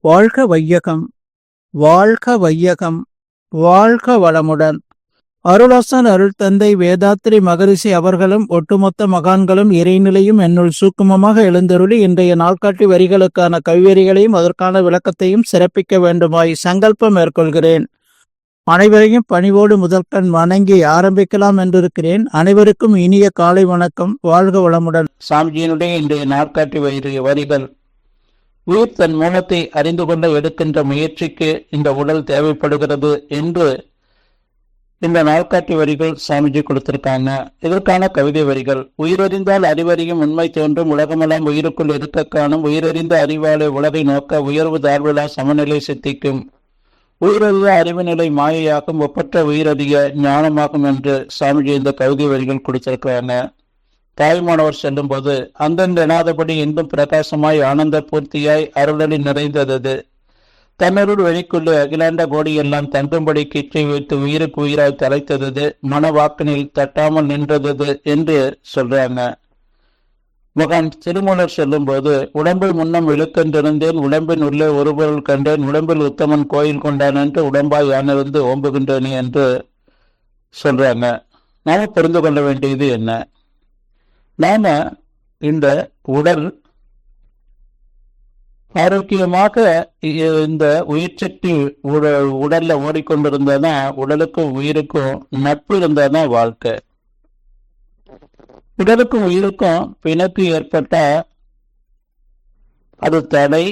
வாழ்க வையகம், வாழ்க வையகம், வாழ்க வளமுடன். அருளாசன் அருள் தந்தை வேதாத்ரி மகரிஷி அவர்களும் ஒட்டுமொத்த மகான்களும் இறைநிலையும் என்னுள் சூக்குமமாக எழுந்தருளி இன்றைய நாள்காட்டி வரிகளுக்கான கவிவரிகளையும் அதற்கான விளக்கத்தையும் சிறப்பிக்க வேண்டுமாய் சங்கல்பம் மேற்கொள்கிறேன். அனைவரையும் பணிவோடு முதற்கண் வணங்கி ஆரம்பிக்கலாம் என்றிருக்கிறேன். அனைவருக்கும் இனிய காலை வணக்கம். வாழ்க வளமுடன். சாமிஜியினுடைய இன்றைய நாட்காட்டி வரிகள். உயிர் தன் மூலத்தை அறிந்து கொண்டு எடுக்கின்ற முயற்சிக்கு இந்த உடல் தேவைப்படுகிறது என்று இந்த நாட்காட்டி வரிகள் சாமிஜி கொடுத்திருக்காங்க. இதற்கான கவிதை வரிகள். உயிரறிந்தால் அறிவறியும் உண்மை தோன்றும், உலகமெல்லாம் உயிருக்குள் இருக்க காணும், உயிரறிந்த அறிவாலை உலகை நோக்க உயர்வு தாழ்விலா சமநிலை சித்திக்கும், உயிரறிந்த அறிவு நிலை மாயையாகும், ஒப்பற்ற உயிரறிய ஞானமாகும் என்று சாமிஜி இந்த கவிதை வரிகள் கொடுத்திருக்கிறாங்க. தாய்மானவர் செல்லும் போது அந்தந்த எனாதபடி இன்றும் பிரகாசமாய் ஆனந்த பூர்த்தியாய் அருளி நிறைந்தது. தன்னருள் வெளிக்குள்ள அகிலாண்ட கோடி எல்லாம் தங்கும்படி கீற்றை வைத்து உயிருக்கு உயிராய் தலைத்தது, மனவாக்கினில் தட்டாமல் நின்றது என்று சொல்றாங்க. மகான் திருமூலர் செல்லும் போது உடம்பில் முன்னம் இழுக்கென்றிருந்தேன், உடம்பின் உள்ளே ஒரு பொருள் கண்டேன், உடம்பில் உத்தமன் கோயில் கொண்டான் என்று உடம்பாய் யானிருந்து ஓம்புகின்றேன் என்று சொல்றாங்க. நாம புரிந்து கொள்ள வேண்டியது என்ன? நாம இந்த உடல் ஆரோக்கியமாக இந்த உயிர் சக்தி உடல்ல ஓடிக்கொண்டிருந்தா உடலுக்கும் உயிருக்கும் நட்பு இருந்தா வாழ்க்கை. உடலுக்கும் உயிருக்கும் பிணக்கு ஏற்பட்ட அது தடை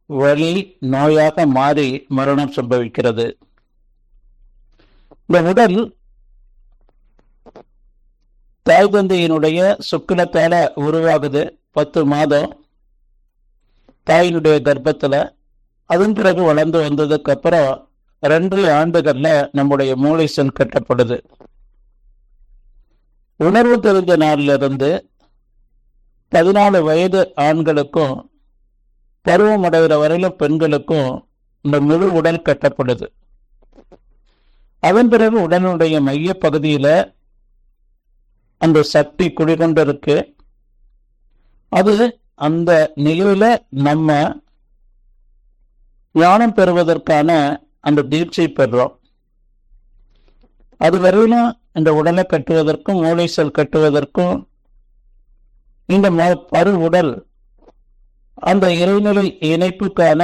வலி நோயாக மாறி மரணம் சம்பவிக்கிறது. இந்த உடல் தாய் தந்தையினுடைய சுக்கிலத்தால உருவாகுது. 10 மாதம் தாயினுடைய கர்ப்பத்துல. அதன் பிறகு வளர்ந்து வந்ததுக்கு அப்புறம் 2 ஆண்டுகள்ல நம்முடைய மூளை செல் கட்டப்படுது. உணர்வு தெரிஞ்ச நாள்ல இருந்து 14 வயது ஆண்களுக்கும் பருவம் அடைகிற வரையிலும் பெண்களுக்கும் இந்த முழு உடல் கட்டப்படுது. அதன் பிறகு உடலுடைய மைய பகுதியில அந்த சக்தி குடிகொண்டிருக்கு. அது அந்த நிலையில நம்ம ஞானம் பெறுவதற்கான அந்த தீட்சை பெறுறோம். அது வரையிலும் இந்த உடலை கட்டுவதற்கும் மூளை செல் கட்டுவதற்கும் இந்த பரு உடல் அந்த இறைநிலை இணைப்புக்கான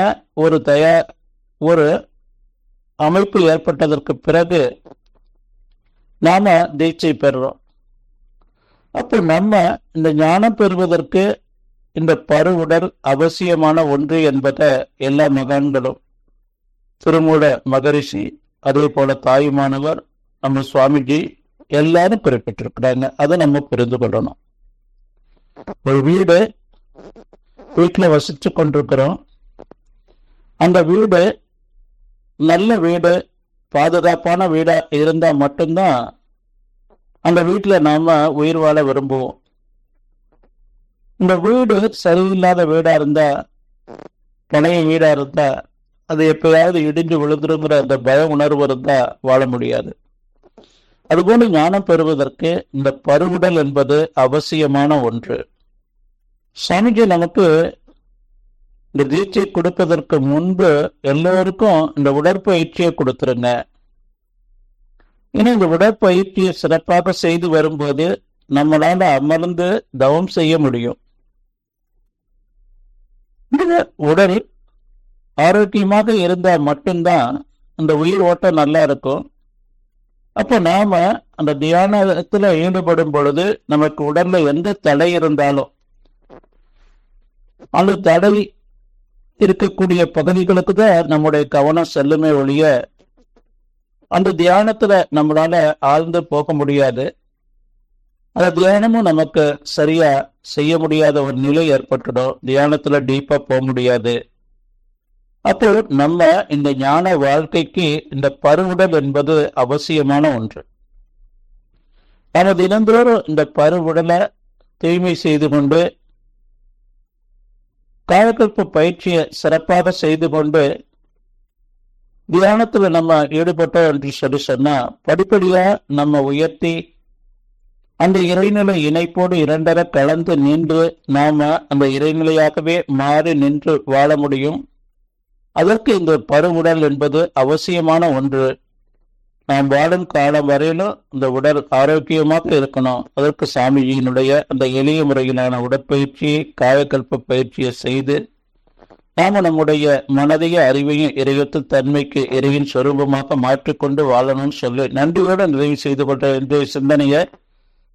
ஒரு அமைப்பு ஏற்பட்டதற்கு பிறகு நாம தீட்சை பெறுறோம். அப்போ நம்ம இந்த ஞானம் பெறுவதற்கு இந்த பரு உடல் அவசியமான ஒன்று என்பதை எல்லா மகான்களும், திருமூல மகரிஷி, அதே போல தாயுமானவர், நம்ம சுவாமிஜி எல்லாரும் குறிப்பிட்டிருக்கிறாங்க. அதை நம்ம புரிந்து கொள்ளணும். ஒரு வீட்டுல வசிச்சு கொண்டிருக்கிறோம். அந்த வீடு நல்ல வீடு, பாதுகாப்பான வீடா இருந்தா மட்டும்தான் அந்த வீட்டுல நாம உயிர் வாழ விரும்புவோம். இந்த வீடு சரியில்லாத வீடா இருந்தா, பழைய வீடா இருந்தா, அது எப்பயாவது இடிஞ்சு விழுந்துருங்கிற அந்த பய உணர்வு இருந்தா வாழ முடியாது. அதுபோல ஞானம் பெறுவதற்கு இந்த பருவுடல் என்பது அவசியமான ஒன்று. சாமிஜி நமக்கு இந்த தீட்சை கொடுப்பதற்கு முன்பு எல்லோருக்கும் இந்த உடற்பயிற்சியை கொடுத்துருங்க. ஏன்னா இந்த உடற்பயிற்சியை சிறப்பாக செய்து வரும்போது நம்மளால அமர்ந்து தவம் செய்ய முடியும். இந்த உடல் ஆரோக்கியமாக இருந்தால் மட்டும்தான் அந்த உயிர் ஓட்டம் நல்லா இருக்கும். அப்ப நாம அந்த தியானத்துல ஈடுபடும் பொழுது நமக்கு உடல்ல எந்த தடை இருந்தாலும் அந்த தடை இருக்கக்கூடிய பகுதிகளுக்கு தான் நம்முடைய கவனம் செல்லுமே ஒழிய அந்த தியானத்துல நம்மளால ஆழ்ந்து போக முடியாது. அந்த தியானமும் நமக்கு சரியா செய்ய முடியாத ஒரு நிலை ஏற்பட்டுடும். தியானத்துல டீப்பா போக முடியாது. அப்போ நம்ம இந்த ஞான வாழ்க்கைக்கு இந்த பருவுடல் என்பது அவசியமான ஒன்று. நம்ம தினந்தோறும் இந்த பருவுடலை தூய்மை செய்து கொண்டு காயக்கல்ப பயிற்சியை சிறப்பாக செய்து கொண்டு தியானத்துல நம்ம ஈடுபட்டோம் என்று சொன்னா படிப்படியா நம்ம உயர்த்தி அந்த இறைநிலை இணைப்போடு இரண்டர கலந்து நின்று நாம அந்த இறைநிலையாகவே மாறி நின்று வாழ முடியும். அதற்கு இந்த பருவுடல் என்பது அவசியமான ஒன்று. நாம் வாழும் காலம் வரையிலும் இந்த உடல் ஆரோக்கியமாக இருக்கணும். அதற்கு சாமிஜியினுடைய அந்த எளிய முறையிலான உடற்பயிற்சியை, காயக்கல்ப பயிற்சியை செய்து நாம நம்முடைய மனதையும் அறிவையும் இறைவத்து தன்மைக்கு இறைவின் சொரூபமாக மாற்றிக்கொண்டு வாழணும்னு சொல்லி நன்றியோடு நிறைவு செய்து கொண்ட இன்றைய சிந்தனையை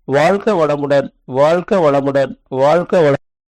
வாழ்க வளமுடன், வாழ்க வளமுடன், வாழ்க வள